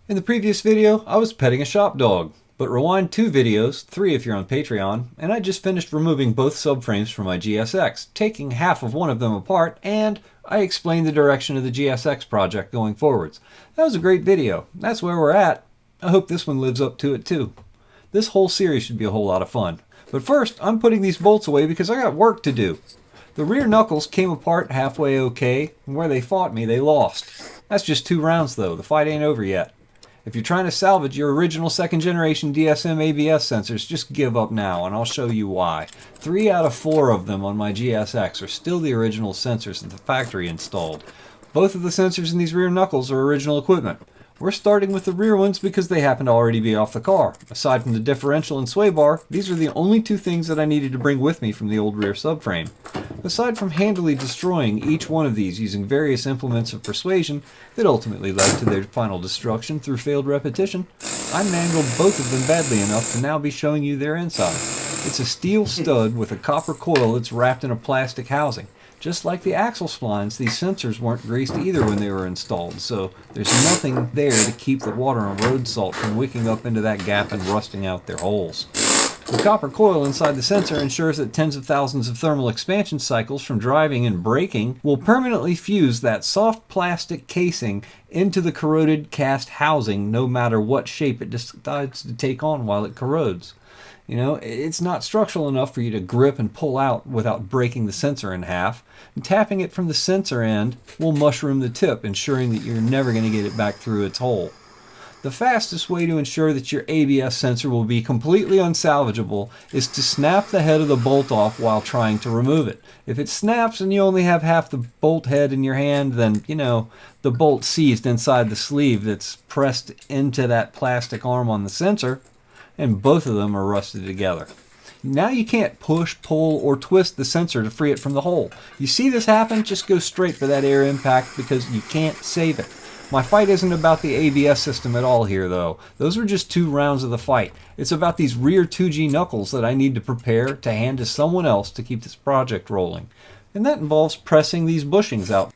In the previous video, I was petting a shop dog, but rewind 2 videos, 3 if you're on Patreon, and I just finished removing both subframes from my GSX, taking half of one of them apart, and I explained the direction of the GSX project going forwards. That was a great video. That's where we're at. I hope this one lives up to it too. This whole series should be a whole lot of fun. But first, I'm putting these bolts away because I got work to do. The rear knuckles came apart halfway okay, and where they fought me, they lost. That's just 2 rounds though. The fight ain't over yet. If you're trying to salvage your original 2nd generation DSM ABS sensors, just give up now, and I'll show you why. 3 out of 4 of them on my GSX are still the original sensors that the factory installed. Both of the sensors in these rear knuckles are original equipment. We're starting with the rear ones because they happen to already be off the car. Aside from the differential and sway bar, these are the only 2 things that I needed to bring with me from the old rear subframe. Aside from handily destroying each one of these using various implements of persuasion that ultimately led to their final destruction through failed repetition, I mangled both of them badly enough to now be showing you their insides. It's a steel stud with a copper coil that's wrapped in a plastic housing. Just like the axle splines, these sensors weren't greased either when they were installed, so there's nothing there to keep the water and road salt from wicking up into that gap and rusting out their holes. The copper coil inside the sensor ensures that tens of thousands of thermal expansion cycles from driving and braking will permanently fuse that soft plastic casing into the corroded cast housing no matter what shape it decides to take on while it corrodes. You know, it's not structural enough for you to grip and pull out without breaking the sensor in half. And tapping it from the sensor end will mushroom the tip, ensuring that you're never going to get it back through its hole. The fastest way to ensure that your ABS sensor will be completely unsalvageable is to snap the head of the bolt off while trying to remove it. If it snaps and you only have half the bolt head in your hand, then, you know, the bolt seized inside the sleeve that's pressed into that plastic arm on the sensor, and both of them are rusted together. Now you can't push, pull, or twist the sensor to free it from the hole. You see this happen? Just go straight for that air impact because you can't save it. My fight isn't about the ABS system at all here though. Those were just 2 rounds of the fight. It's about these rear 2G knuckles that I need to prepare to hand to someone else to keep this project rolling. And that involves pressing these bushings out.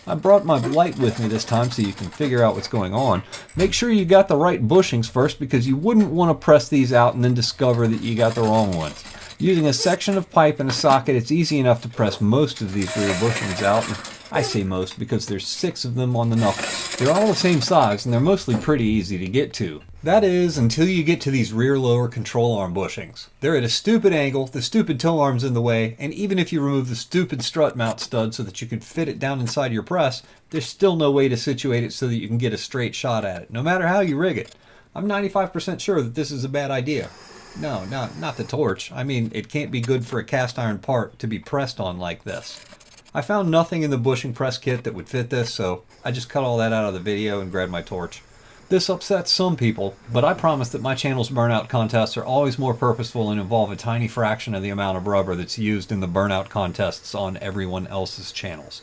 I brought my light with me this time so you can figure out what's going on. Make sure you got the right bushings first because you wouldn't want to press these out and then discover that you got the wrong ones. Using a section of pipe and a socket, it's easy enough to press most of these rear bushings out. I say most because there's 6 of them on the knuckles. They're all the same size and they're mostly pretty easy to get to. That is, until you get to these rear lower control arm bushings. They're at a stupid angle, the stupid toe arm's in the way, and even if you remove the stupid strut mount stud so that you can fit it down inside your press, there's still no way to situate it so that you can get a straight shot at it, no matter how you rig it. I'm 95% sure that this is a bad idea. No, not the torch. I mean, it can't be good for a cast iron part to be pressed on like this. I found nothing in the bushing press kit that would fit this, so I just cut all that out of the video and grabbed my torch. This upsets some people, but I promise that my channel's burnout contests are always more purposeful and involve a tiny fraction of the amount of rubber that's used in the burnout contests on everyone else's channels.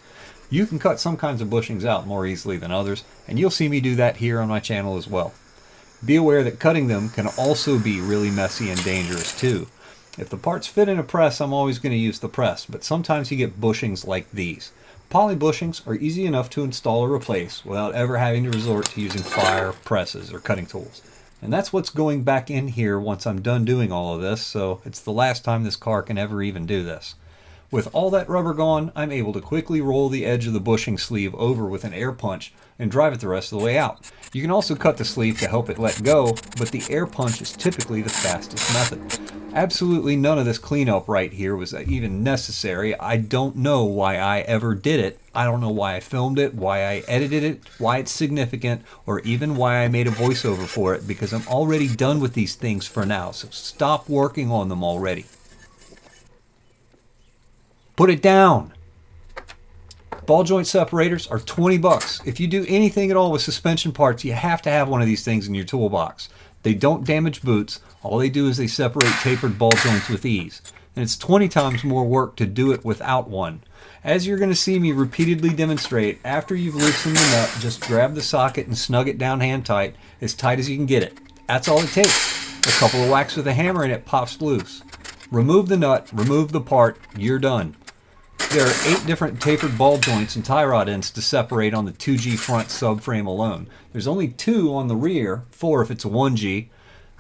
You can cut some kinds of bushings out more easily than others, and you'll see me do that here on my channel as well. Be aware that cutting them can also be really messy and dangerous too. If the parts fit in a press, I'm always going to use the press, but sometimes you get bushings like these. Poly bushings are easy enough to install or replace without ever having to resort to using fire, presses, or cutting tools. And that's what's going back in here once I'm done doing all of this, so it's the last time this car can ever even do this. With all that rubber gone, I'm able to quickly roll the edge of the bushing sleeve over with an air punch and drive it the rest of the way out. You can also cut the sleeve to help it let go, but the air punch is typically the fastest method. Absolutely none of this cleanup right here was even necessary. I don't know why I ever did it. I don't know why I filmed it, why I edited it, why it's significant, or even why I made a voiceover for it, because I'm already done with these things for now, so stop working on them already. Put it down! Ball joint separators are 20 bucks. If you do anything at all with suspension parts, you have to have one of these things in your toolbox. They don't damage boots. All they do is they separate tapered ball joints with ease. And it's 20 times more work to do it without one. As you're going to see me repeatedly demonstrate, after you've loosened the nut, just grab the socket and snug it down hand tight as you can get it. That's all it takes. A couple of whacks with a hammer and it pops loose. Remove the nut, remove the part, you're done. There are 8 different tapered ball joints and tie rod ends to separate on the 2G front subframe alone. There's only 2 on the rear, 4 if it's a 1G,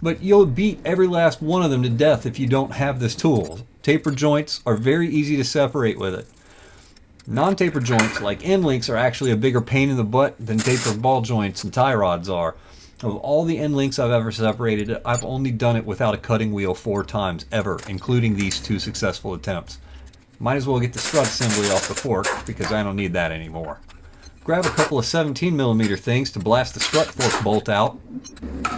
but you'll beat every last one of them to death if you don't have this tool. Tapered joints are very easy to separate with it. Non-tapered joints, like end links, are actually a bigger pain in the butt than tapered ball joints and tie rods are. Of all the end links I've ever separated, I've only done it without a cutting wheel 4 times ever, including these 2 successful attempts. Might as well get the strut assembly off the fork, because I don't need that anymore. Grab a couple of 17mm things to blast the strut fork bolt out.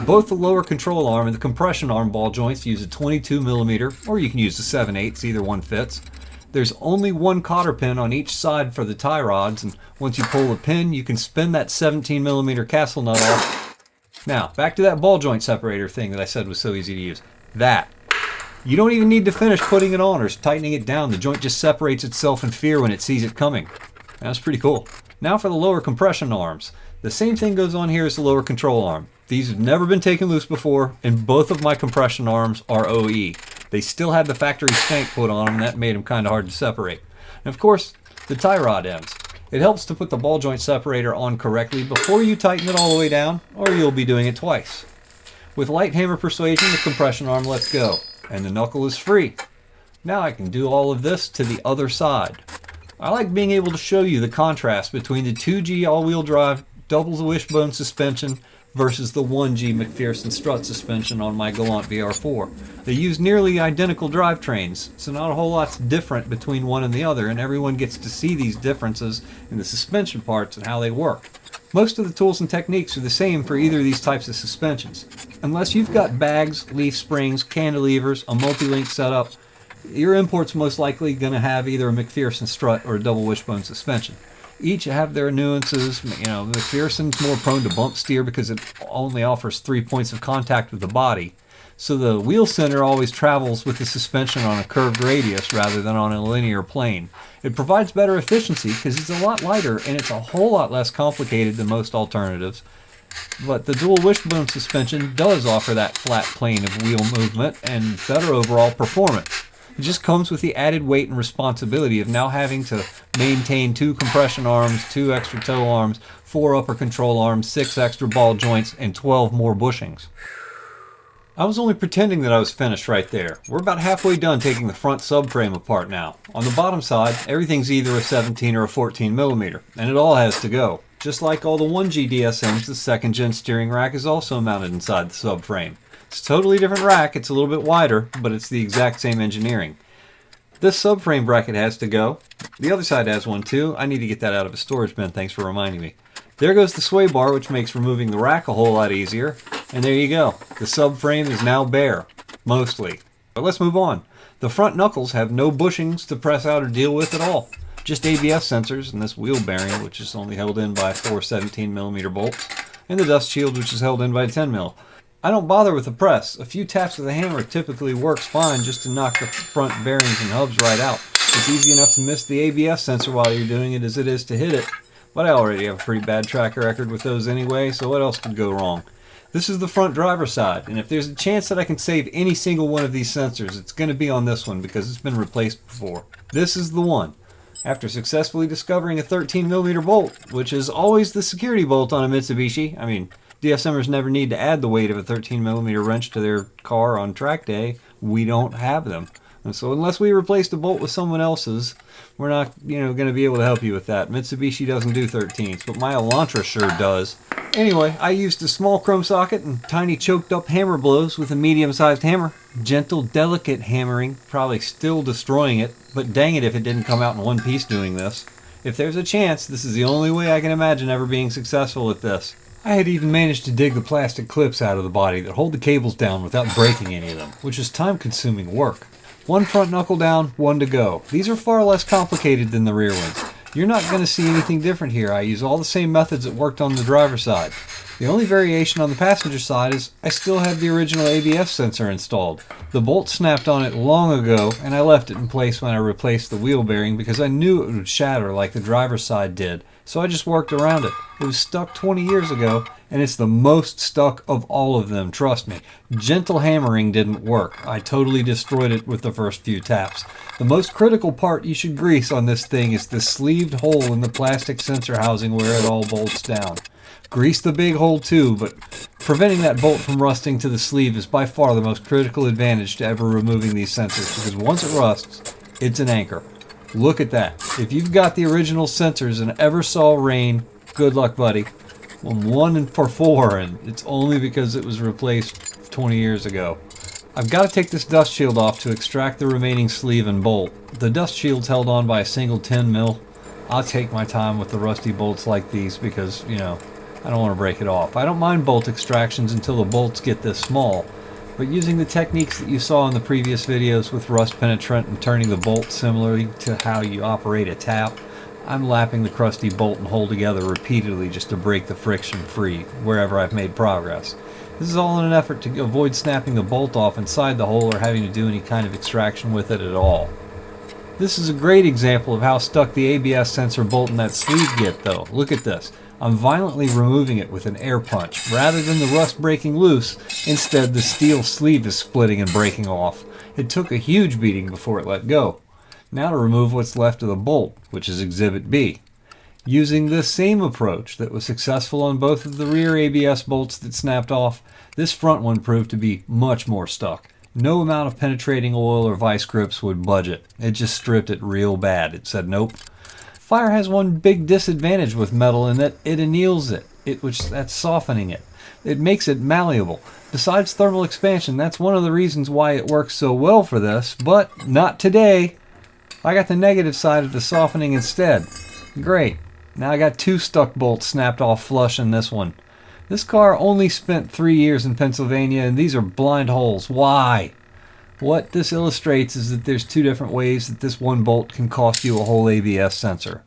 Both the lower control arm and the compression arm ball joints use a 22mm, or you can use the 7/8, either one fits. There's only 1 cotter pin on each side for the tie rods, and once you pull the pin, you can spin that 17mm castle nut off. Now, back to that ball joint separator thing that I said was so easy to use. You don't even need to finish putting it on or tightening it down. The joint just separates itself in fear when it sees it coming. That's pretty cool. Now for the lower compression arms. The same thing goes on here as the lower control arm. These have never been taken loose before, and both of my compression arms are OE. They still had the factory stank put on them, and that made them kind of hard to separate. And of course, the tie rod ends. It helps to put the ball joint separator on correctly before you tighten it all the way down, or you'll be doing it twice. With light hammer persuasion, the compression arm lets go, and the knuckle is free. Now I can do all of this to the other side. I like being able to show you the contrast between the 2G all-wheel drive double wishbone suspension versus the 1G McPherson strut suspension on my Galant VR4. They use nearly identical drivetrains, so not a whole lot's different between one and the other, and everyone gets to see these differences in the suspension parts and how they work. Most of the tools and techniques are the same for either of these types of suspensions. Unless you've got bags, leaf springs, cantilevers, a multi-link setup, your import's most likely going to have either a McPherson strut or a double wishbone suspension. Each have their nuances. McPherson's more prone to bump steer because it only offers 3 points of contact with the body. So the wheel center always travels with the suspension on a curved radius rather than on a linear plane. It provides better efficiency because it's a lot lighter and it's a whole lot less complicated than most alternatives. But the dual wishbone suspension does offer that flat plane of wheel movement and better overall performance. It just comes with the added weight and responsibility of now having to maintain 2 compression arms, 2 extra toe arms, 4 upper control arms, 6 extra ball joints, and 12 more bushings. I was only pretending that I was finished right there. We're about halfway done taking the front subframe apart now. On the bottom side, everything's either a 17 or a 14mm, and it all has to go. Just like all the 1G DSMs, the 2nd gen steering rack is also mounted inside the subframe. It's a totally different rack, it's a little bit wider, but it's the exact same engineering. This subframe bracket has to go. The other side has one too. I need to get that out of a storage bin, thanks for reminding me. There goes the sway bar, which makes removing the rack a whole lot easier. And there you go. The subframe is now bare. Mostly. But let's move on. The front knuckles have no bushings to press out or deal with at all. Just ABS sensors and this wheel bearing, which is only held in by 4 17mm bolts. And the dust shield, which is held in by 10mm. I don't bother with the press. A few taps with a hammer typically works fine just to knock the front bearings and hubs right out. It's easy enough to miss the ABS sensor while you're doing it as it is to hit it. But I already have a pretty bad track record with those anyway, so what else could go wrong? This is the front driver's side, and if there's a chance that I can save any single one of these sensors, it's going to be on this one because it's been replaced before. This is the one. After successfully discovering a 13mm bolt, which is always the security bolt on a Mitsubishi, DSMers never need to add the weight of a 13mm wrench to their car on track day. We don't have them. And so unless we replace the bolt with someone else's, we're not, going to be able to help you with that. Mitsubishi doesn't do 13s, but my Elantra sure does. Anyway, I used a small chrome socket and tiny choked up hammer blows with a medium-sized hammer. Gentle, delicate hammering, probably still destroying it, but dang it if it didn't come out in one piece doing this. If there's a chance, this is the only way I can imagine ever being successful at this. I had even managed to dig the plastic clips out of the body that hold the cables down without breaking any of them, which is time-consuming work. 1 front knuckle down, 1 to go. These are far less complicated than the rear ones. You're not going to see anything different here. I use all the same methods that worked on the driver's side. The only variation on the passenger side is I still have the original ABS sensor installed. The bolt snapped on it long ago, and I left it in place when I replaced the wheel bearing because I knew it would shatter like the driver's side did. so I just worked around it. It was stuck 20 years ago, and it's the most stuck of all of them, trust me. Gentle hammering didn't work. I totally destroyed it with the first few taps. The most critical part you should grease on this thing is the sleeved hole in the plastic sensor housing where it all bolts down. Grease the big hole too, but preventing that bolt from rusting to the sleeve is by far the most critical advantage to ever removing these sensors, because once it rusts, it's an anchor. Look at that. If you've got the original sensors and ever saw rain, good luck, buddy. Well, 1 for 4, and it's only because it was replaced 20 years ago. I've got to take this dust shield off to extract the remaining sleeve and bolt. The dust shield's held on by a single 10 mil. I'll take my time with the rusty bolts like these because, you know, I don't want to break it off. I don't mind bolt extractions until the bolts get this small, but using the techniques that you saw in the previous videos with rust penetrant and turning the bolt similarly to how you operate a tap, I'm lapping the crusty bolt and hole together repeatedly just to break the friction free wherever I've made progress. This is all in an effort to avoid snapping the bolt off inside the hole or having to do any kind of extraction with it at all. This is a great example of how stuck the ABS sensor bolt in that sleeve get though. Look at this. I'm violently removing it with an air punch. Rather than the rust breaking loose, instead the steel sleeve is splitting and breaking off. It took a huge beating before it let go. Now to remove what's left of the bolt, which is Exhibit B. Using this same approach that was successful on both of the rear ABS bolts that snapped off, this front one proved to be much more stuck. No amount of penetrating oil or vice grips would budge it. It just stripped it real bad. It said nope. Fire has one big disadvantage with metal in that it anneals it, that's softening it. It makes it malleable. Besides thermal expansion, that's one of the reasons why it works so well for this, but not today. I got the negative side of the softening instead. Great. Now I got 2 stuck bolts snapped off flush in this one. This car only spent 3 years in Pennsylvania, and these are blind holes. Why? What this illustrates is that there's 2 different ways that this one bolt can cost you a whole ABS sensor.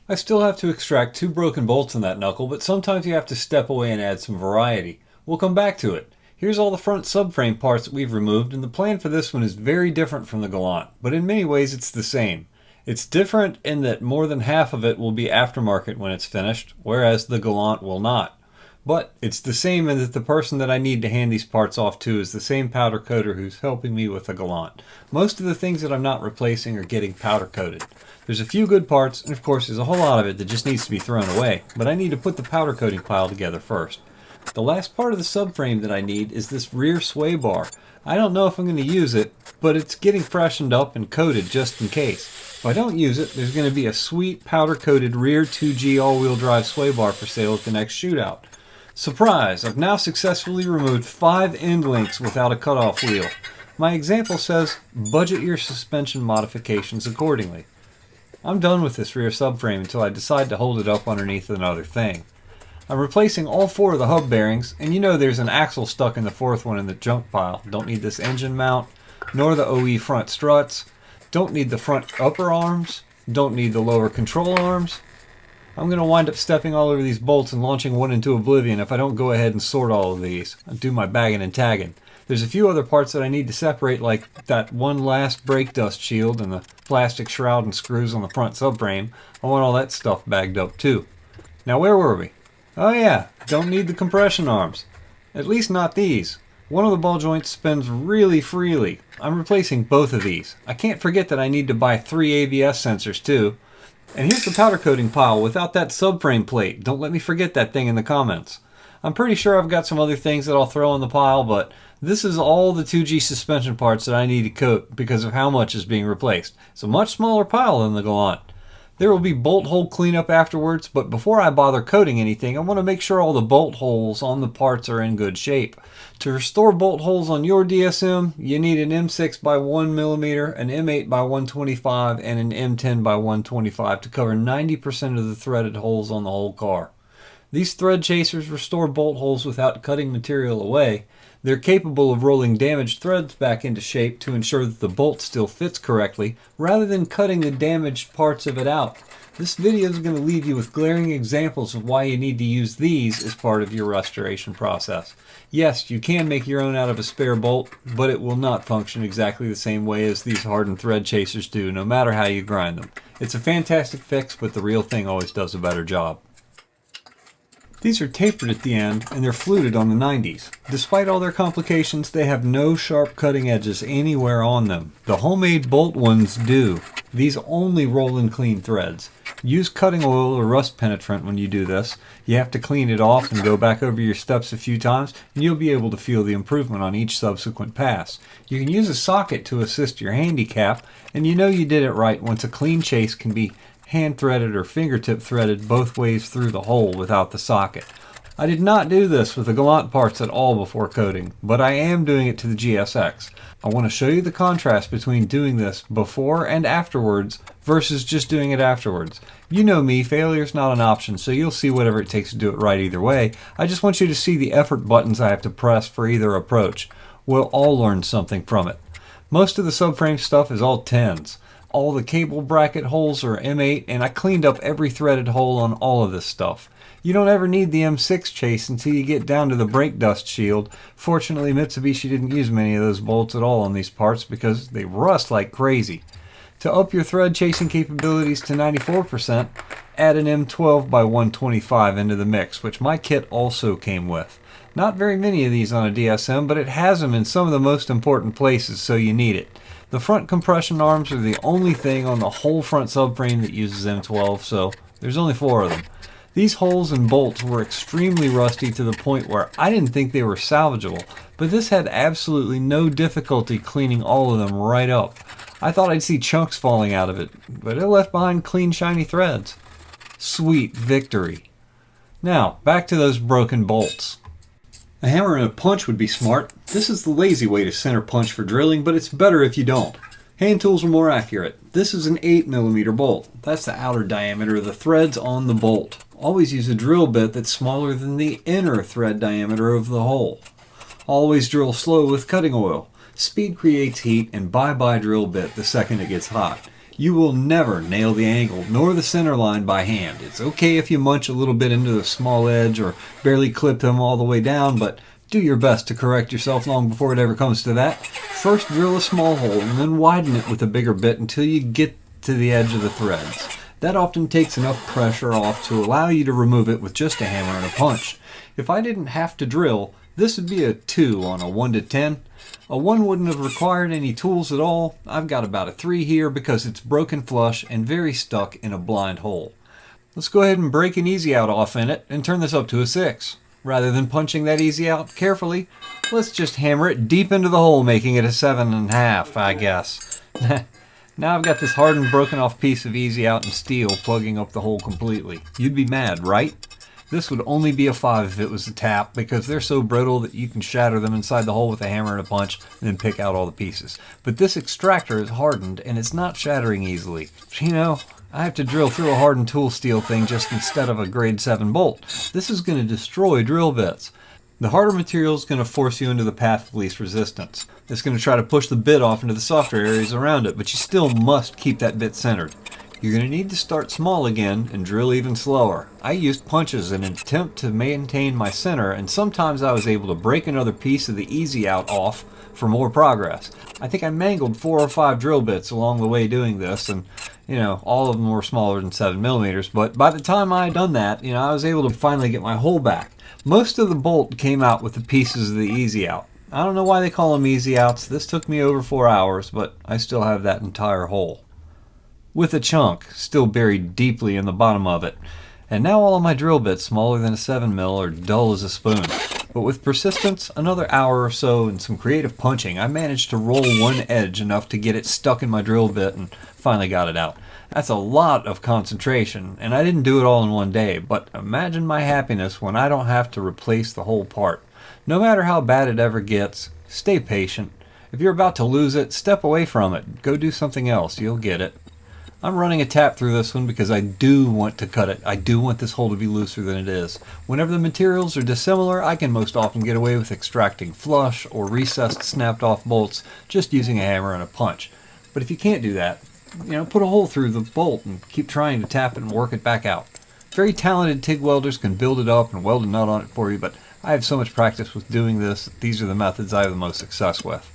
I still have to extract 2 broken bolts in that knuckle, but sometimes you have to step away and add some variety. We'll come back to it. Here's all the front subframe parts that we've removed, and the plan for this one is very different from the Galant, but in many ways it's the same. It's different in that more than half of it will be aftermarket when it's finished, whereas the Galant will not. But it's the same in that the person that I need to hand these parts off to is the same powder coater who's helping me with the Galant. Most of the things that I'm not replacing are getting powder coated. There's a few good parts, and of course there's a whole lot of it that just needs to be thrown away, but I need to put the powder coating pile together first. The last part of the subframe that I need is this rear sway bar. I don't know if I'm going to use it, but it's getting freshened up and coated just in case. If I don't use it, there's going to be a sweet powder coated rear 2G all-wheel drive sway bar for sale at the next shootout. Surprise! I've now successfully removed 5 end links without a cutoff wheel. My example says, budget your suspension modifications accordingly. I'm done with this rear subframe until I decide to hold it up underneath another thing. I'm replacing all 4 of the hub bearings, and you know there's an axle stuck in the 4th one in the junk pile. Don't need this engine mount, nor the OE front struts. Don't need the front upper arms. Don't need the lower control arms. I'm going to wind up stepping all over these bolts and launching one into oblivion if I don't go ahead and sort all of these. I'll do my bagging and tagging. There's a few other parts that I need to separate, like that one last brake dust shield and the plastic shroud and screws on the front subframe. I want all that stuff bagged up too. Now where were we? Oh yeah, don't need the compression arms. At least not these. One of the ball joints spins really freely. I'm replacing both of these. I can't forget that I need to buy 3 ABS sensors too. And here's the powder coating pile without that subframe plate. Don't let me forget that thing in the comments. I'm pretty sure I've got some other things that I'll throw in the pile, but this is all the 2G suspension parts that I need to coat because of how much is being replaced. It's a much smaller pile than the Galant. There will be bolt hole cleanup afterwards, but before I bother coating anything, I want to make sure all the bolt holes on the parts are in good shape. To restore bolt holes on your DSM, you need an M6 by 1mm, an M8 by 125, and an M10 by 125 to cover 90% of the threaded holes on the whole car. These thread chasers restore bolt holes without cutting material away. They're capable of rolling damaged threads back into shape to ensure that the bolt still fits correctly, rather than cutting the damaged parts of it out. This video is going to leave you with glaring examples of why you need to use these as part of your restoration process. Yes, you can make your own out of a spare bolt, but it will not function exactly the same way as these hardened thread chasers do, no matter how you grind them. It's a fantastic fix, but the real thing always does a better job. These are tapered at the end, and they're fluted on the 90s. Despite all their complications, they have no sharp cutting edges anywhere on them. The homemade bolt ones do. These only roll in clean threads. Use cutting oil or rust penetrant when you do this. You have to clean it off and go back over your steps a few times, and you'll be able to feel the improvement on each subsequent pass. You can use a socket to assist your handicap, and you know you did it right once a clean chase can be hand threaded or fingertip threaded both ways through the hole without the socket. I did not do this with the Galant parts at all before coating, but I am doing it to the GSX. I want to show you the contrast between doing this before and afterwards versus just doing it afterwards. You know me, failure's not an option, so you'll see whatever it takes to do it right either way. I just want you to see the effort buttons I have to press for either approach. We'll all learn something from it. Most of the subframe stuff is all 10s. All the cable bracket holes are M8, and I cleaned up every threaded hole on all of this stuff. You don't ever need the M6 chase until you get down to the brake dust shield. Fortunately, Mitsubishi didn't use many of those bolts at all on these parts because they rust like crazy. To up your thread chasing capabilities to 94%, add an M12 by 125 into the mix, which my kit also came with. Not very many of these on a DSM, but it has them in some of the most important places, so you need it. The front compression arms are the only thing on the whole front subframe that uses M12, so there's only 4 of them. These holes and bolts were extremely rusty to the point where I didn't think they were salvageable, but this had absolutely no difficulty cleaning all of them right up. I thought I'd see chunks falling out of it, but it left behind clean shiny threads. Sweet victory. Now, back to those broken bolts. A hammer and a punch would be smart. This is the lazy way to center punch for drilling, but it's better if you don't. Hand tools are more accurate. This is an 8mm bolt. That's the outer diameter of the threads on the bolt. Always use a drill bit that's smaller than the inner thread diameter of the hole. Always drill slow with cutting oil. Speed creates heat, and bye-bye drill bit the second it gets hot. You will never nail the angle nor the center line by hand. It's okay if you munch a little bit into the small edge or barely clip them all the way down, but do your best to correct yourself long before it ever comes to that. First drill a small hole and then widen it with a bigger bit until you get to the edge of the threads. That often takes enough pressure off to allow you to remove it with just a hammer and a punch. If I didn't have to drill, this would be a 2 on a 1 to 10. A 1 wouldn't have required any tools at all. I've got about a 3 here because it's broken flush and very stuck in a blind hole. Let's go ahead and break an easy out off in it and turn this up to a 6. Rather than punching that easy out carefully, let's just hammer it deep into the hole, making it a 7.5, I guess. Now I've got this hardened, broken off piece of easy out and steel plugging up the hole completely. You'd be mad, right? This would only be a 5 if it was a tap, because they're so brittle that you can shatter them inside the hole with a hammer and a punch and then pick out all the pieces. But this extractor is hardened and it's not shattering easily. You know, I have to drill through a hardened tool steel thing just instead of a grade 7 bolt. This is going to destroy drill bits. The harder material is going to force you into the path of least resistance. It's going to try to push the bit off into the softer areas around it, but you still must keep that bit centered. You're going to need to start small again and drill even slower. I used punches in an attempt to maintain my center, and sometimes I was able to break another piece of the easy out off for more progress. I think I mangled 4 or 5 drill bits along the way doing this, and all of them were smaller than 7mm, but by the time I had done that, I was able to finally get my hole back. Most of the bolt came out with the pieces of the easy out. I don't know why they call them easy outs. This took me over 4 hours, but I still have that entire hole, with a chunk still buried deeply in the bottom of it. And now all of my drill bits smaller than a 7mm are dull as a spoon. But with persistence, another hour or so, and some creative punching, I managed to roll one edge enough to get it stuck in my drill bit and finally got it out. That's a lot of concentration, and I didn't do it all in one day, but imagine my happiness when I don't have to replace the whole part. No matter how bad it ever gets, stay patient. If you're about to lose it, step away from it. Go do something else. You'll get it. I'm running a tap through this one because I do want to cut it. I do want this hole to be looser than it is. Whenever the materials are dissimilar, I can most often get away with extracting flush or recessed snapped off bolts just using a hammer and a punch. But if you can't do that, put a hole through the bolt and keep trying to tap it and work it back out. Very talented TIG welders can build it up and weld a nut on it for you, but I have so much practice with doing this that these are the methods I have the most success with.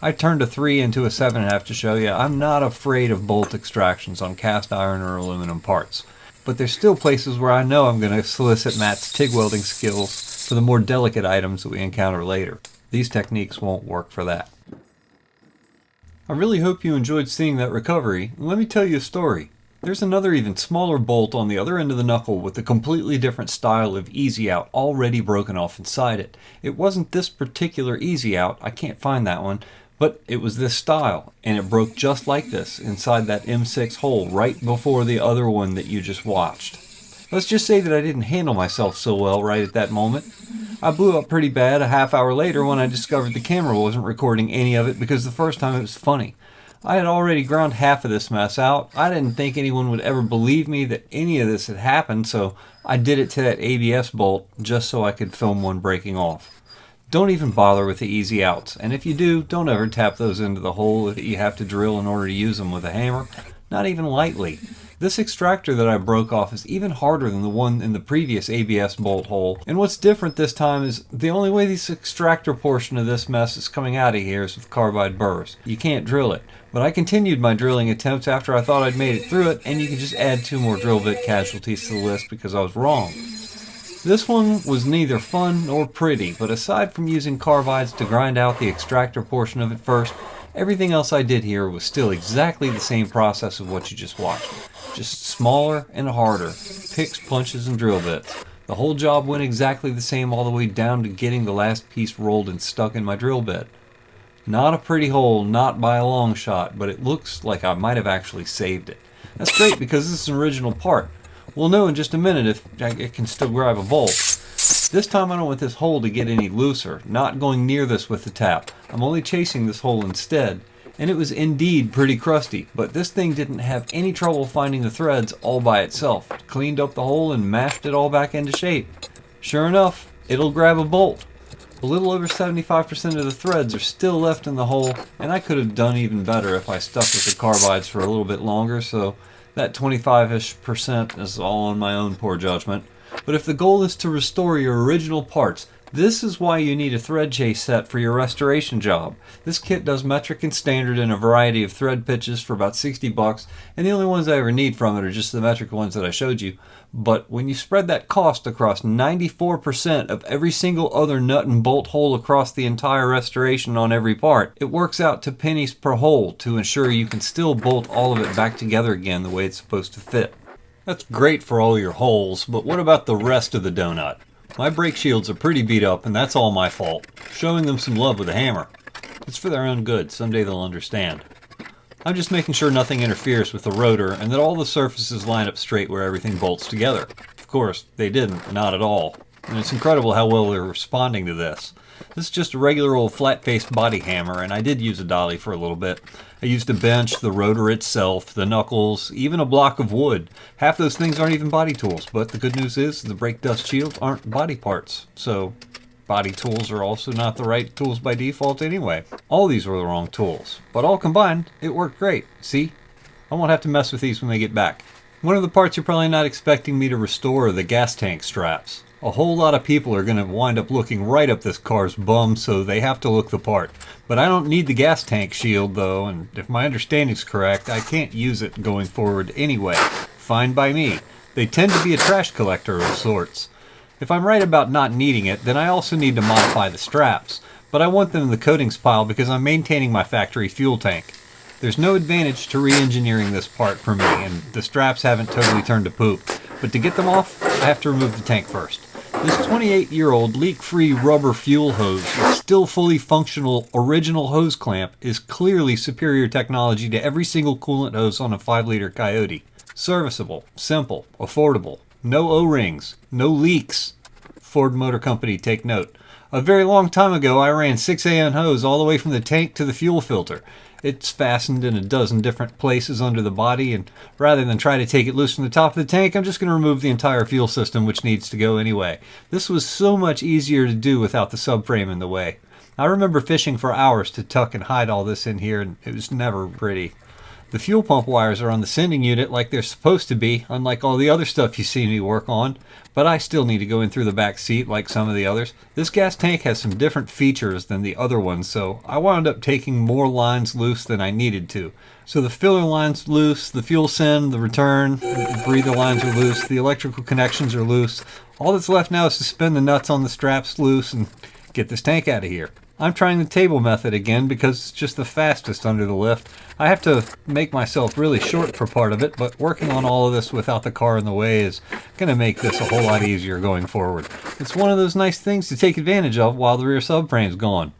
I turned a 3 into a 7.5 to show you I'm not afraid of bolt extractions on cast iron or aluminum parts. But there's still places where I know I'm going to solicit Matt's TIG welding skills for the more delicate items that we encounter later. These techniques won't work for that. I really hope you enjoyed seeing that recovery, and let me tell you a story. There's another even smaller bolt on the other end of the knuckle with a completely different style of easy out already broken off inside it. It wasn't this particular easy out, I can't find that one, but it was this style, and it broke just like this inside that M6 hole right before the other one that you just watched. Let's just say that I didn't handle myself so well right at that moment. I blew up pretty bad a half hour later when I discovered the camera wasn't recording any of it because the first time it was funny. I had already ground half of this mess out. I didn't think anyone would ever believe me that any of this had happened, so I did it to that ABS bolt just so I could film one breaking off. Don't even bother with the easy outs, and if you do, don't ever tap those into the hole that you have to drill in order to use them with a hammer, not even lightly. This extractor that I broke off is even harder than the one in the previous ABS bolt hole, and what's different this time is the only way this extractor portion of this mess is coming out of here is with carbide burrs. You can't drill it, but I continued my drilling attempts after I thought I'd made it through it, and you can just add 2 more drill bit casualties to the list because I was wrong. This one was neither fun nor pretty, but aside from using carbides to grind out the extractor portion of it first, everything else I did here was still exactly the same process of what you just watched. Just smaller and harder. Picks, punches, and drill bits. The whole job went exactly the same all the way down to getting the last piece rolled and stuck in my drill bit. Not a pretty hole, not by a long shot, but it looks like I might have actually saved it. That's great because this is an original part. We'll know in just a minute if it can still grab a bolt. This time I don't want this hole to get any looser, not going near this with the tap. I'm only chasing this hole instead. And it was indeed pretty crusty, but this thing didn't have any trouble finding the threads all by itself. It cleaned up the hole and mashed it all back into shape. Sure enough, it'll grab a bolt. A little over 75% of the threads are still left in the hole, and I could have done even better if I stuck with the carbides for a little bit longer, so that 25-ish% is all on my own poor judgment. But if the goal is to restore your original parts, this is why you need a thread chase set for your restoration job. This kit does metric and standard in a variety of thread pitches for about $60, and the only ones I ever need from it are just the metric ones that I showed you. But when you spread that cost across 94% of every single other nut and bolt hole across the entire restoration on every part, it works out to pennies per hole to ensure you can still bolt all of it back together again the way it's supposed to fit. That's great for all your holes, but what about the rest of the donut? My brake shields are pretty beat up, and that's all my fault. Showing them some love with a hammer. It's for their own good. Someday they'll understand. I'm just making sure nothing interferes with the rotor and that all the surfaces line up straight where everything bolts together. Of course, they didn't. Not at all. And it's incredible how well they're responding to this. This is just a regular old flat-faced body hammer, and I did use a dolly for a little bit. I used a bench, the rotor itself, the knuckles, even a block of wood. Half those things aren't even body tools, but the good news is the brake dust shields aren't body parts. So body tools are also not the right tools by default anyway. All these were the wrong tools, but all combined, it worked great. See? I won't have to mess with these when they get back. One of the parts you're probably not expecting me to restore are the gas tank straps. A whole lot of people are going to wind up looking right up this car's bum, so they have to look the part. But I don't need the gas tank shield, though, and if my understanding's correct, I can't use it going forward anyway. Fine by me. They tend to be a trash collector of sorts. If I'm right about not needing it, then I also need to modify the straps. But I want them in the coatings pile because I'm maintaining my factory fuel tank. There's no advantage to re-engineering this part for me, and the straps haven't totally turned to poop. But to get them off, I have to remove the tank first. This 28-year-old leak-free rubber fuel hose with still fully functional original hose clamp is clearly superior technology to every single coolant hose on a 5-liter Coyote. Serviceable, simple, affordable, no O-rings, no leaks. Ford Motor Company, take note. A very long time ago, I ran 6AN hose all the way from the tank to the fuel filter. It's fastened in a dozen different places under the body, and rather than try to take it loose from the top of the tank, I'm just going to remove the entire fuel system, which needs to go anyway. This was so much easier to do without the subframe in the way. I remember fishing for hours to tuck and hide all this in here, and it was never pretty. The fuel pump wires are on the sending unit like they're supposed to be, unlike all the other stuff you see me work on, but I still need to go in through the back seat like some of the others. This gas tank has some different features than the other ones, so I wound up taking more lines loose than I needed to. So the filler line's loose, the fuel send, the return, the breather lines are loose, the electrical connections are loose. All that's left now is to spin the nuts on the straps loose and get this tank out of here. I'm trying the table method again because it's just the fastest under the lift. I have to make myself really short for part of it, but working on all of this without the car in the way is going to make this a whole lot easier going forward. It's one of those nice things to take advantage of while the rear subframe's gone.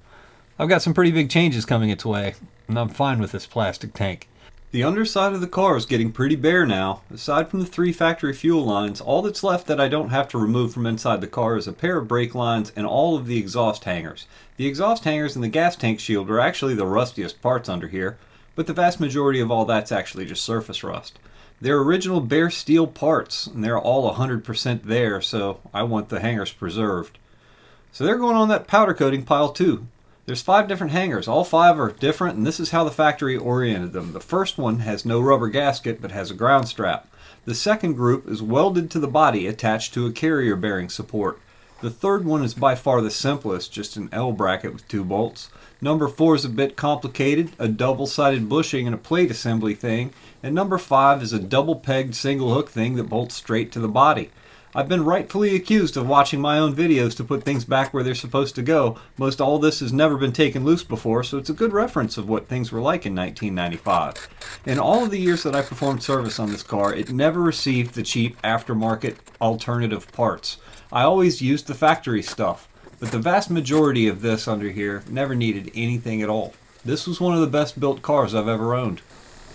I've got some pretty big changes coming its way, and I'm fine with this plastic tank. The underside of the car is getting pretty bare now. Aside from the 3 factory fuel lines, all that's left that I don't have to remove from inside the car is a pair of brake lines and all of the exhaust hangers. The exhaust hangers and the gas tank shield are actually the rustiest parts under here, but the vast majority of all that's actually just surface rust. They're original bare steel parts, and they're all 100% there, so I want the hangers preserved. So they're going on that powder coating pile too. There's 5 different hangers. All 5 are different, and this is how the factory oriented them. The first one has no rubber gasket, but has a ground strap. The second group is welded to the body, attached to a carrier bearing support. The third one is by far the simplest, just an L bracket with 2 bolts. Number 4 is a bit complicated, a double-sided bushing and a plate assembly thing. And number 5 is a double-pegged single hook thing that bolts straight to the body. I've been rightfully accused of watching my own videos to put things back where they're supposed to go. Most all this has never been taken loose before, so it's a good reference of what things were like in 1995. In all of the years that I performed service on this car, it never received the cheap aftermarket alternative parts. I always used the factory stuff, but the vast majority of this under here never needed anything at all. This was one of the best built cars I've ever owned.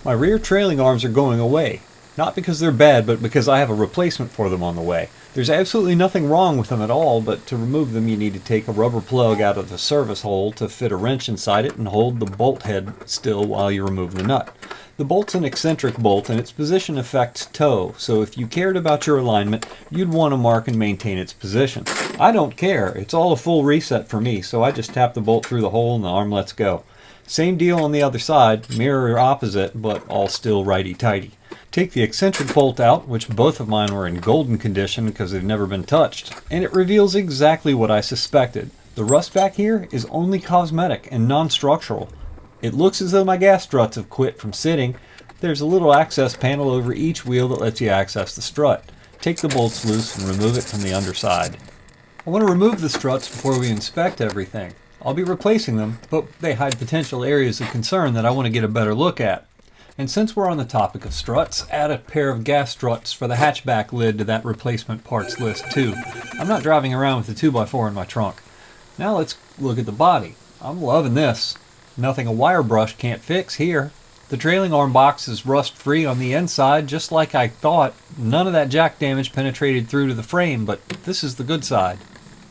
My rear trailing arms are going away. Not because they're bad, but because I have a replacement for them on the way. There's absolutely nothing wrong with them at all, but to remove them you need to take a rubber plug out of the service hole to fit a wrench inside it and hold the bolt head still while you remove the nut. The bolt's an eccentric bolt and its position affects toe, so if you cared about your alignment, you'd want to mark and maintain its position. I don't care, it's all a full reset for me, so I just tap the bolt through the hole and the arm lets go. Same deal on the other side, mirror opposite, but all still righty-tighty. Take the eccentric bolt out, which both of mine were in golden condition because they've never been touched, and it reveals exactly what I suspected. The rust back here is only cosmetic and non-structural. It looks as though my gas struts have quit from sitting. There's a little access panel over each wheel that lets you access the strut. Take the bolts loose and remove it from the underside. I want to remove the struts before we inspect everything. I'll be replacing them, but they hide potential areas of concern that I want to get a better look at. And since we're on the topic of struts, add a pair of gas struts for the hatchback lid to that replacement parts list too. I'm not driving around with a 2x4 in my trunk. Now let's look at the body. I'm loving this. Nothing a wire brush can't fix here. The trailing arm box is rust free on the inside, just like I thought. None of that jack damage penetrated through to the frame, but this is the good side.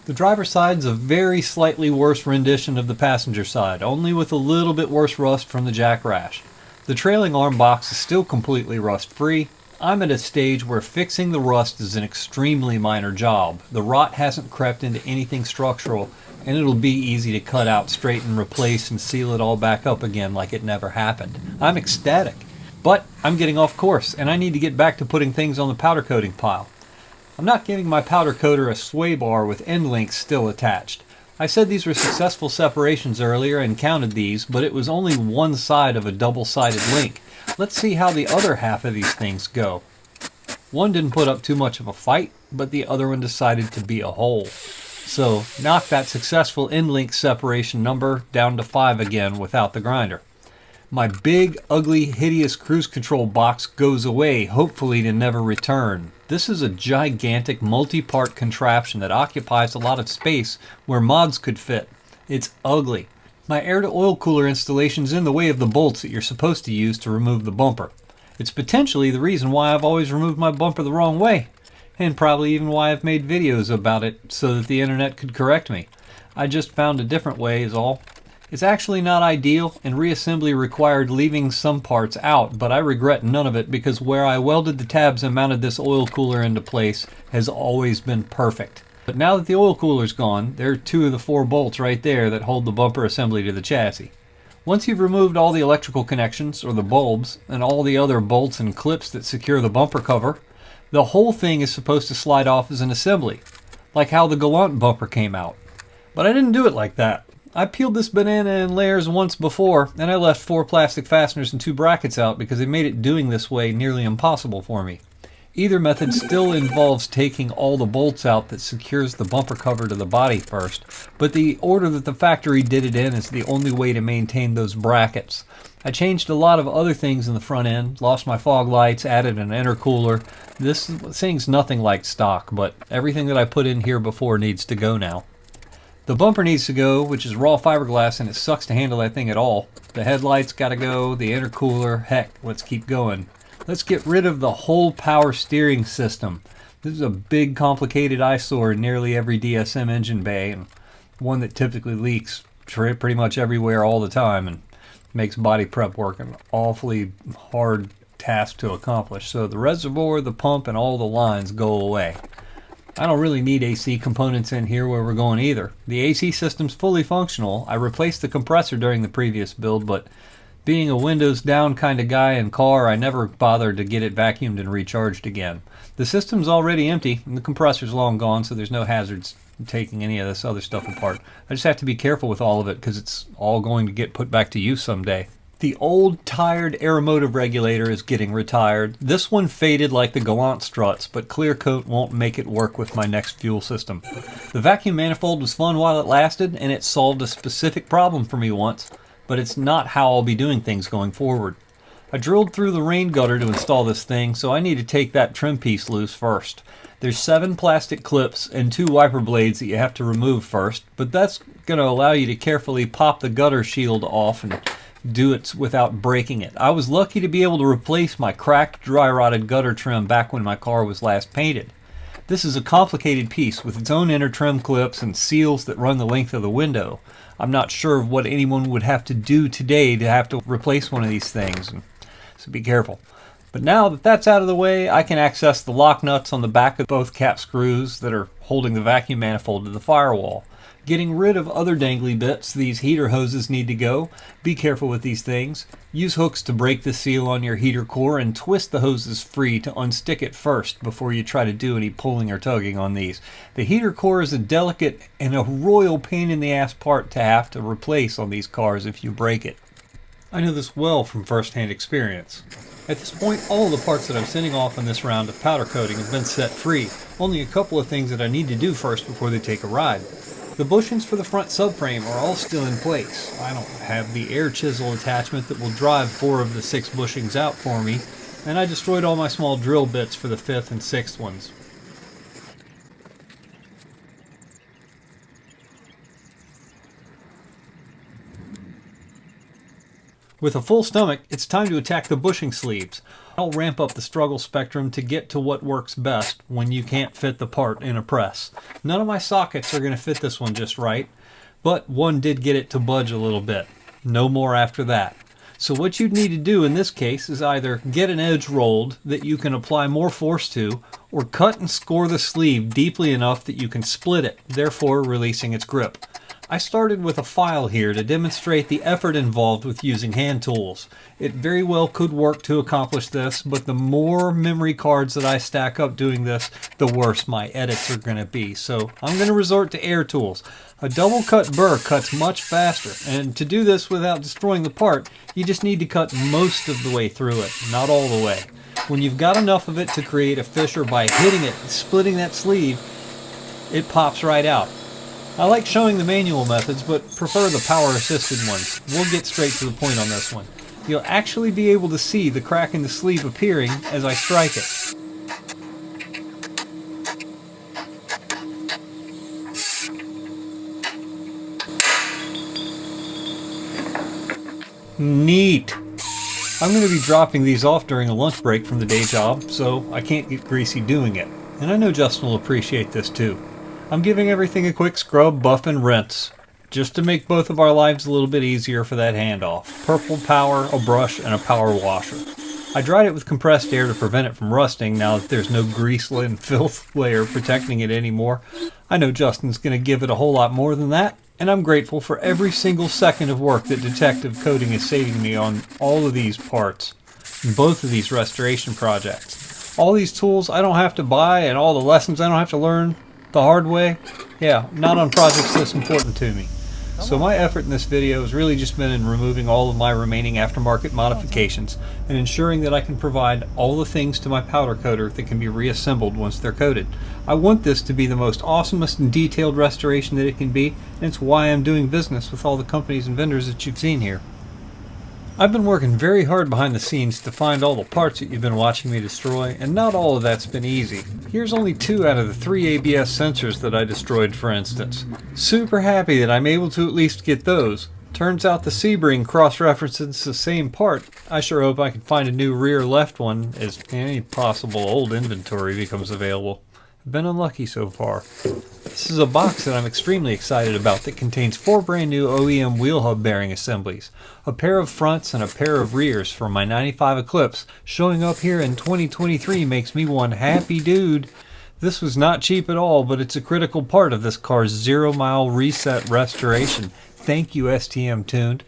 The driver's side's a very slightly worse rendition of the passenger side, only with a little bit worse rust from the jack rash. The trailing arm box is still completely rust-free. I'm at a stage where fixing the rust is an extremely minor job. The rot hasn't crept into anything structural, and it'll be easy to cut out, straighten, replace, and seal it all back up again like it never happened. I'm ecstatic. But I'm getting off course, and I need to get back to putting things on the powder coating pile. I'm not giving my powder coater a sway bar with end links still attached. I said these were successful separations earlier and counted these, but it was only one side of a double-sided link. Let's see how the other half of these things go. One didn't put up too much of a fight, but the other one decided to be a hole. So knock that successful end link separation number down to 5 again without the grinder. My big, ugly, hideous cruise control box goes away, hopefully to never return. This is a gigantic multi-part contraption that occupies a lot of space where mods could fit. It's ugly. My air-to-oil cooler installation's in the way of the bolts that you're supposed to use to remove the bumper. It's potentially the reason why I've always removed my bumper the wrong way, and probably even why I've made videos about it so that the internet could correct me. I just found a different way is all. It's actually not ideal, and reassembly required leaving some parts out, but I regret none of it because where I welded the tabs and mounted this oil cooler into place has always been perfect. But now that the oil cooler's gone, there are 2 of the 4 bolts right there that hold the bumper assembly to the chassis. Once you've removed all the electrical connections, or the bulbs, and all the other bolts and clips that secure the bumper cover, the whole thing is supposed to slide off as an assembly, like how the Galant bumper came out. But I didn't do it like that. I peeled this banana in layers once before, and I left 4 plastic fasteners and 2 brackets out because it made it doing this way nearly impossible for me. Either method still involves taking all the bolts out that secures the bumper cover to the body first, but the order that the factory did it in is the only way to maintain those brackets. I changed a lot of other things in the front end, lost my fog lights, added an intercooler. This thing's nothing like stock, but everything that I put in here before needs to go now. The bumper needs to go, which is raw fiberglass, and it sucks to handle that thing at all. The headlights gotta go, the intercooler, heck, let's keep going. Let's get rid of the whole power steering system. This is a big, complicated eyesore in nearly every DSM engine bay, and one that typically leaks pretty much everywhere all the time, and makes body prep work an awfully hard task to accomplish. So the reservoir, the pump, and all the lines go away. I don't really need AC components in here where we're going either. The AC system's fully functional. I replaced the compressor during the previous build, but being a windows down kind of guy in car, I never bothered to get it vacuumed and recharged again. The system's already empty, and the compressor's long gone, so there's no hazards taking any of this other stuff apart. I just have to be careful with all of it because it's all going to get put back to use someday. The old, tired aeromotive regulator is getting retired. This one faded like the Galant struts, but clear coat won't make it work with my next fuel system. The vacuum manifold was fun while it lasted, and it solved a specific problem for me once, but it's not how I'll be doing things going forward. I drilled through the rain gutter to install this thing, so I need to take that trim piece loose first. There's 7 plastic clips and 2 wiper blades that you have to remove first, but that's going to allow you to carefully pop the gutter shield off and do it without breaking it. I was lucky to be able to replace my cracked, dry-rotted gutter trim back when my car was last painted. This is a complicated piece with its own inner trim clips and seals that run the length of the window. I'm not sure of what anyone would have to do today to have to replace one of these things, so be careful. But now that that's out of the way, I can access the lock nuts on the back of both cap screws that are holding the vacuum manifold to the firewall. Getting rid of other dangly bits, these heater hoses need to go. Be careful with these things. Use hooks to break the seal on your heater core and twist the hoses free to unstick it first before you try to do any pulling or tugging on these. The heater core is a delicate and a royal pain in the ass part to have to replace on these cars if you break it. I know this well from first-hand experience. At this point, all of the parts that I'm sending off in this round of powder coating have been set free. Only a couple of things that I need to do first before they take a ride. The bushings for the front subframe are all still in place. I don't have the air chisel attachment that will drive 4 of the 6 bushings out for me, and I destroyed all my small drill bits for the 5th and 6th ones. With a full stomach, it's time to attack the bushing sleeves. I'll ramp up the struggle spectrum to get to what works best when you can't fit the part in a press. None of my sockets are going to fit this one just right, but one did get it to budge a little bit. No more after that. So what you'd need to do in this case is either get an edge rolled that you can apply more force to, or cut and score the sleeve deeply enough that you can split it, therefore releasing its grip. I started with a file here to demonstrate the effort involved with using hand tools. It very well could work to accomplish this, but the more memory cards that I stack up doing this, the worse my edits are going to be. So I'm going to resort to air tools. A double cut burr cuts much faster, and to do this without destroying the part, you just need to cut most of the way through it, not all the way. When you've got enough of it to create a fissure by hitting it and splitting that sleeve, it pops right out. I like showing the manual methods, but prefer the power-assisted ones. We'll get straight to the point on this one. You'll actually be able to see the crack in the sleeve appearing as I strike it. Neat! I'm going to be dropping these off during a lunch break from the day job, so I can't get greasy doing it. And I know Justin will appreciate this too. I'm giving everything a quick scrub, buff, and rinse, just to make both of our lives a little bit easier for that handoff. Purple power, a brush, and a power washer. I dried it with compressed air to prevent it from rusting now that there's no grease and filth layer protecting it anymore. I know Justin's going to give it a whole lot more than that, And I'm grateful for every single second of work that Detective Coating is saving me on all of these parts, in both of these restoration projects. All these tools I don't have to buy and all the lessons I don't have to learn the hard way, yeah, not on projects this important to me. So my effort in this video has really just been in removing all of my remaining aftermarket modifications and ensuring that I can provide all the things to my powder coater that can be reassembled once they're coated. I want this to be the most awesomest and detailed restoration that it can be, and it's why I'm doing business with all the companies and vendors that you've seen here. I've been working very hard behind the scenes to find all the parts that you've been watching me destroy, and not all of that's been easy. Here's only 2 out of the 3 ABS sensors that I destroyed, for instance. Super happy that I'm able to at least get those. Turns out the Sebring cross-references the same part. I sure hope I can find a new rear left one as any possible old inventory becomes available. I've been unlucky so far. This is a box that I'm extremely excited about that contains 4 brand new OEM wheel hub bearing assemblies, a pair of fronts and a pair of rears for my 95 Eclipse. Showing up here in 2023 makes me one happy dude. This was not cheap at all, but it's a critical part of this car's 0-mile reset restoration. Thank you, STM Tuned.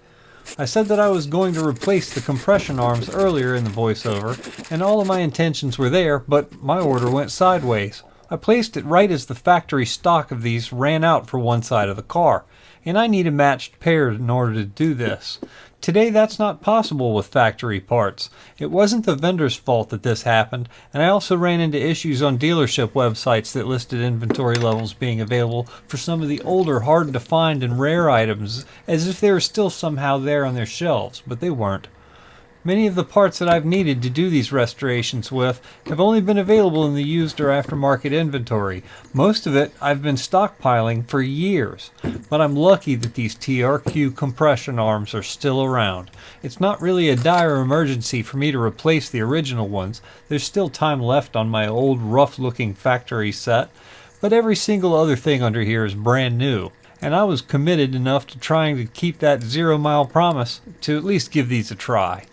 I said that I was going to replace the compression arms earlier in the voiceover, and all of my intentions were there, but my order went sideways. I placed it right as the factory stock of these ran out for one side of the car, and I need a matched pair in order to do this. Today that's not possible with factory parts. It wasn't the vendor's fault that this happened, and I also ran into issues on dealership websites that listed inventory levels being available for some of the older, hard to find and rare items as if they were still somehow there on their shelves, but they weren't. Many of the parts that I've needed to do these restorations with have only been available in the used or aftermarket inventory. Most of it I've been stockpiling for years, but I'm lucky that these TRQ compression arms are still around. It's not really a dire emergency for me to replace the original ones. There's still time left on my old rough-looking factory set, but every single other thing under here is brand new. And I was committed enough to trying to keep that 0-mile promise to at least give these a try.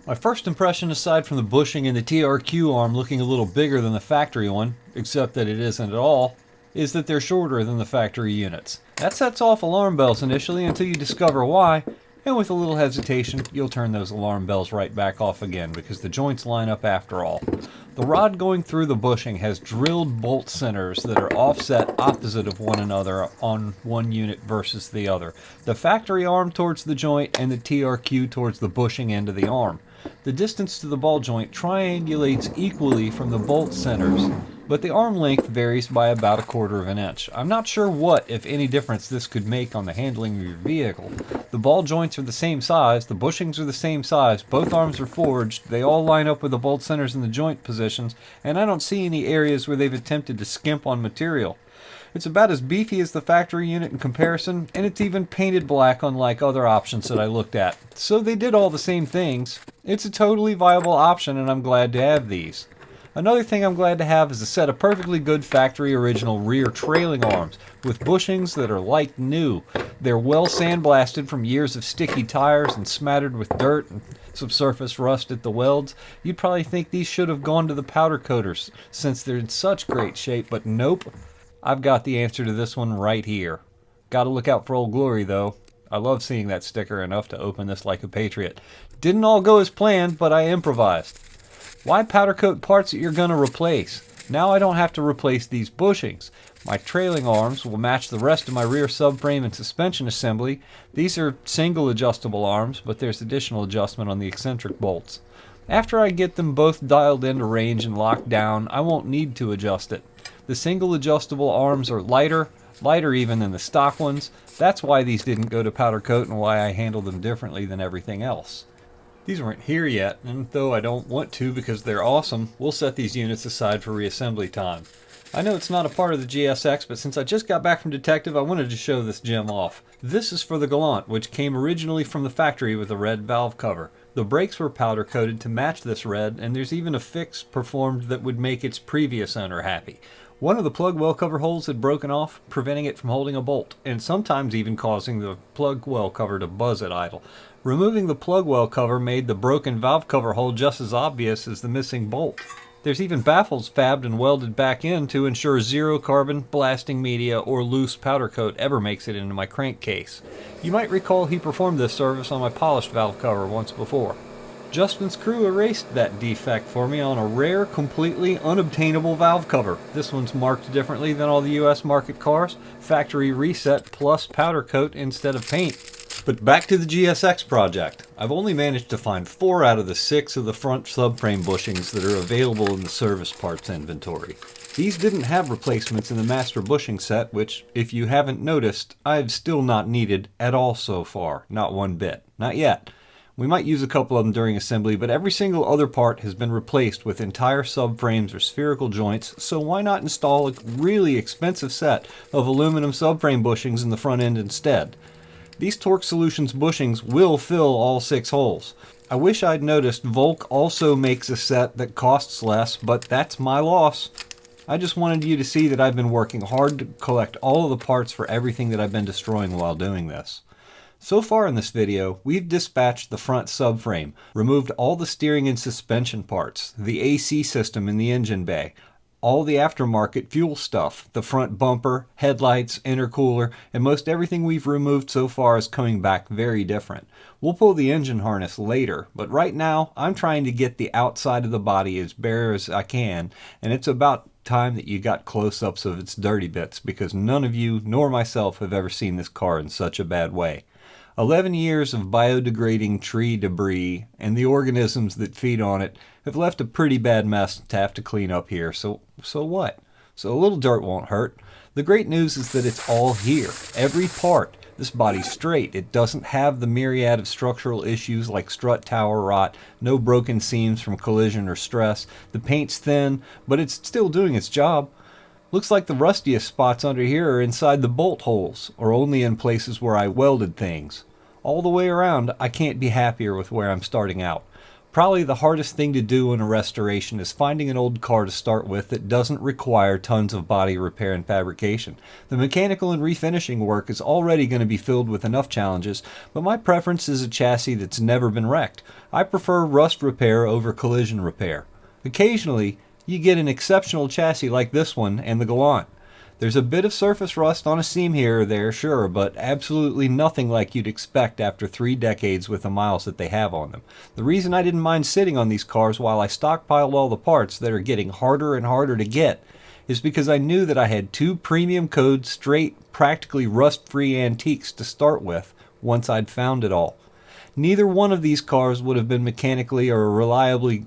My first impression, aside from the bushing and the TRQ arm looking a little bigger than the factory one, except that it isn't at all, is that they're shorter than the factory units. That sets off alarm bells initially until you discover why, and with a little hesitation, you'll turn those alarm bells right back off again because the joints line up after all. The rod going through the bushing has drilled bolt centers that are offset opposite of one another on one unit versus the other. The factory arm towards the joint and the TRQ towards the bushing end of the arm. The distance to the ball joint triangulates equally from the bolt centers, but the arm length varies by about 1/4 of an inch. I'm not sure what, if any, difference this could make on the handling of your vehicle. The ball joints are the same size, the bushings are the same size, both arms are forged, they all line up with the bolt centers in the joint positions, and I don't see any areas where they've attempted to skimp on material. It's about as beefy as the factory unit in comparison, and it's even painted black unlike other options that I looked at. So they did all the same things. It's a totally viable option, and I'm glad to have these. Another thing I'm glad to have is a set of perfectly good factory original rear trailing arms with bushings that are like new. They're well sandblasted from years of sticky tires and smattered with dirt and subsurface rust at the welds. You'd probably think these should have gone to the powder coaters since they're in such great shape, but nope. I've got the answer to this one right here. Gotta look out for Old Glory though. I love seeing that sticker enough to open this like a patriot. Didn't all go as planned, but I improvised. Why powder coat parts that you're gonna replace? Now I don't have to replace these bushings. My trailing arms will match the rest of my rear subframe and suspension assembly. These are single adjustable arms, but there's additional adjustment on the eccentric bolts. After I get them both dialed into range and locked down, I won't need to adjust it. The single adjustable arms are lighter even than the stock ones. That's why these didn't go to powder coat and why I handled them differently than everything else. These weren't here yet, and though I don't want to because they're awesome, we'll set these units aside for reassembly time. I know it's not a part of the GSX, but since I just got back from Detective, I wanted to show this gem off. This is for the Galant, which came originally from the factory with a red valve cover. The brakes were powder coated to match this red, and there's even a fix performed that would make its previous owner happy. One of the plug well cover holes had broken off, preventing it from holding a bolt, and sometimes even causing the plug well cover to buzz at idle. Removing the plug well cover made the broken valve cover hole just as obvious as the missing bolt. There's even baffles fabbed and welded back in to ensure zero carbon, blasting media, or loose powder coat ever makes it into my crankcase. You might recall he performed this service on my polished valve cover once before. Justin's crew erased that defect for me on a rare, completely unobtainable valve cover. This one's marked differently than all the US market cars. Factory reset plus powder coat instead of paint. But back to the GSX project. I've only managed to find 4 out of the 6 of the front subframe bushings that are available in the service parts inventory. These didn't have replacements in the master bushing set, which, if you haven't noticed, I've still not needed at all so far. Not one bit. Not yet. We might use a couple of them during assembly, but every single other part has been replaced with entire subframes or spherical joints, so why not install a really expensive set of aluminum subframe bushings in the front end instead? These Torque Solutions bushings will fill all 6 holes. I wish I'd noticed Volk also makes a set that costs less, but that's my loss. I just wanted you to see that I've been working hard to collect all of the parts for everything that I've been destroying while doing this. So far in this video, we've dispatched the front subframe, removed all the steering and suspension parts, the AC system in the engine bay, all the aftermarket fuel stuff, the front bumper, headlights, intercooler, and most everything we've removed so far is coming back very different. We'll pull the engine harness later, but right now I'm trying to get the outside of the body as bare as I can, and it's about time that you got close-ups of its dirty bits because none of you nor myself have ever seen this car in such a bad way. 11 years of biodegrading tree debris and the organisms that feed on it have left a pretty bad mess to have to clean up here, so what? So a little dirt won't hurt. The great news is that it's all here, every part. This body's straight. It doesn't have the myriad of structural issues like strut tower rot, no broken seams from collision or stress. The paint's thin, but it's still doing its job. Looks like the rustiest spots under here are inside the bolt holes, or only in places where I welded things. All the way around, I can't be happier with where I'm starting out. Probably the hardest thing to do in a restoration is finding an old car to start with that doesn't require tons of body repair and fabrication. The mechanical and refinishing work is already going to be filled with enough challenges, but my preference is a chassis that's never been wrecked. I prefer rust repair over collision repair. Occasionally, you get an exceptional chassis like this one and the Galant. There's a bit of surface rust on a seam here or there, sure, but absolutely nothing like you'd expect after 3 decades with the miles that they have on them. The reason I didn't mind sitting on these cars while I stockpiled all the parts that are getting harder and harder to get is because I knew that I had 2 premium code, straight, practically rust-free antiques to start with once I'd found it all. Neither one of these cars would have been mechanically or a reliably,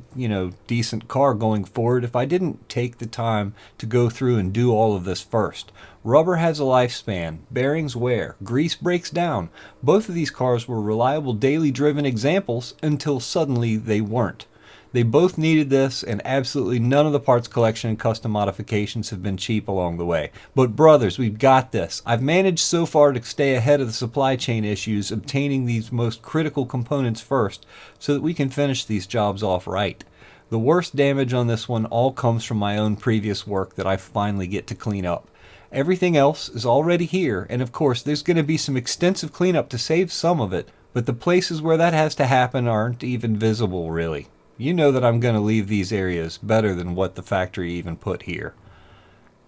decent car going forward if I didn't take the time to go through and do all of this first. Rubber has a lifespan, bearings wear, grease breaks down. Both of these cars were reliable daily driven examples until suddenly they weren't. They both needed this, and absolutely none of the parts collection and custom modifications have been cheap along the way. But brothers, we've got this. I've managed so far to stay ahead of the supply chain issues, obtaining these most critical components first, so that we can finish these jobs off right. The worst damage on this one all comes from my own previous work that I finally get to clean up. Everything else is already here, and of course there's going to be some extensive cleanup to save some of it, but the places where that has to happen aren't even visible really. You know that I'm going to leave these areas better than what the factory even put here.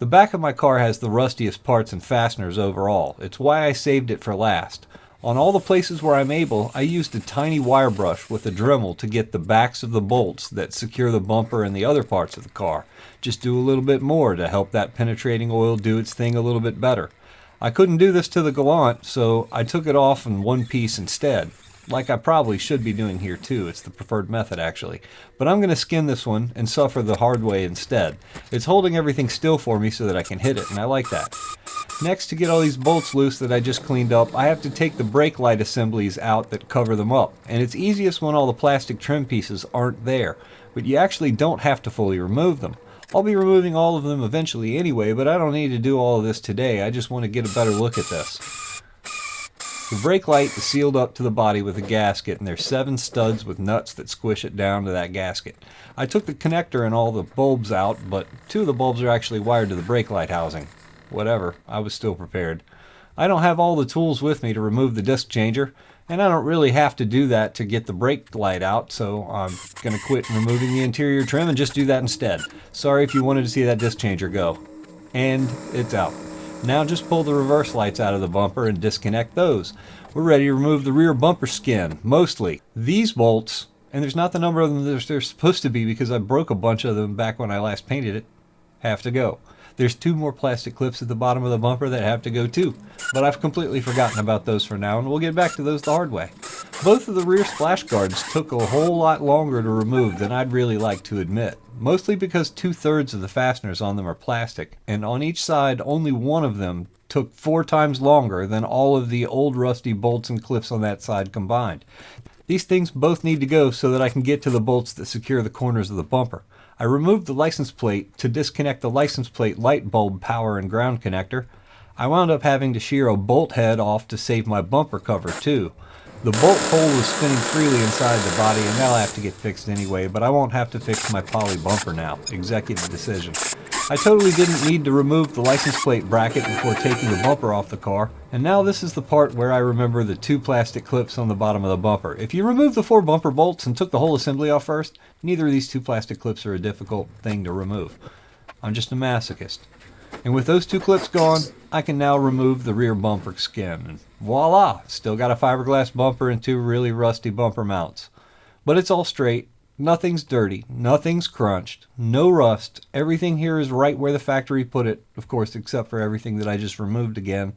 The back of my car has the rustiest parts and fasteners overall. It's why I saved it for last. On all the places where I'm able, I used a tiny wire brush with a Dremel to get the backs of the bolts that secure the bumper and the other parts of the car. Just do a little bit more to help that penetrating oil do its thing a little bit better. I couldn't do this to the Galant, so I took it off in one piece instead. Like I probably should be doing here too. It's the preferred method actually. But I'm going to skin this one and suffer the hard way instead. It's holding everything still for me so that I can hit it, and I like that. Next, to get all these bolts loose that I just cleaned up, I have to take the brake light assemblies out that cover them up. And it's easiest when all the plastic trim pieces aren't there. But you actually don't have to fully remove them. I'll be removing all of them eventually anyway, but I don't need to do all of this today. I just want to get a better look at this. The brake light is sealed up to the body with a gasket, and there's 7 studs with nuts that squish it down to that gasket. I took the connector and all the bulbs out, but 2 of the bulbs are actually wired to the brake light housing. Whatever, I was still prepared. I don't have all the tools with me to remove the disc changer, and I don't really have to do that to get the brake light out, so I'm going to quit removing the interior trim and just do that instead. Sorry if you wanted to see that disc changer go. And it's out. Now just pull the reverse lights out of the bumper and disconnect those. We're ready to remove the rear bumper skin, mostly. These bolts, and there's not the number of them there's supposed to be because I broke a bunch of them back when I last painted it, have to go. There's 2 more plastic clips at the bottom of the bumper that have to go too, but I've completely forgotten about those for now, and we'll get back to those the hard way. Both of the rear splash guards took a whole lot longer to remove than I'd really like to admit, mostly because 2/3 of the fasteners on them are plastic, and on each side only one of them took 4 times longer than all of the old rusty bolts and clips on that side combined. These things both need to go so that I can get to the bolts that secure the corners of the bumper. I removed the license plate to disconnect the license plate light bulb power and ground connector. I wound up having to shear a bolt head off to save my bumper cover too. The bolt hole was spinning freely inside the body, and that'll have to get fixed anyway, but I won't have to fix my poly bumper now. Executive decision. I totally didn't need to remove the license plate bracket before taking the bumper off the car, and now this is the part where I remember the 2 plastic clips on the bottom of the bumper. If you remove the 4 bumper bolts and took the whole assembly off first, neither of these 2 plastic clips are a difficult thing to remove. I'm just a masochist. And with those 2 clips gone, I can now remove the rear bumper skin, and voila! Still got a fiberglass bumper and 2 really rusty bumper mounts. But it's all straight. Nothing's dirty, nothing's crunched, no rust. Everything here is right where the factory put it, of course, except for everything that I just removed again.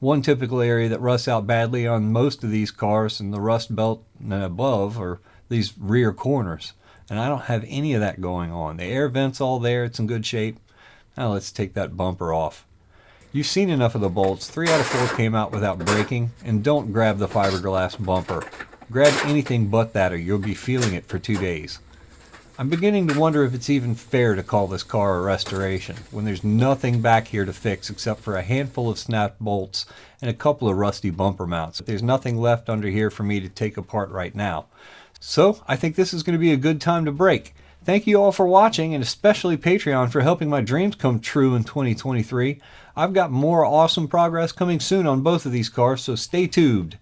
One typical area that rusts out badly on most of these cars and the rust belt and above are these rear corners. And I don't have any of that going on. The air vent's all there, it's in good shape. Now let's take that bumper off. You've seen enough of the bolts. 3 out of 4 came out without breaking, and don't grab the fiberglass bumper. Grab anything but that or you'll be feeling it for 2 days. I'm beginning to wonder if it's even fair to call this car a restoration, when there's nothing back here to fix except for a handful of snap bolts and a couple of rusty bumper mounts. There's nothing left under here for me to take apart right now. So I think this is going to be a good time to break. Thank you all for watching, and especially Patreon for helping my dreams come true in 2023. I've got more awesome progress coming soon on both of these cars, so stay tuned.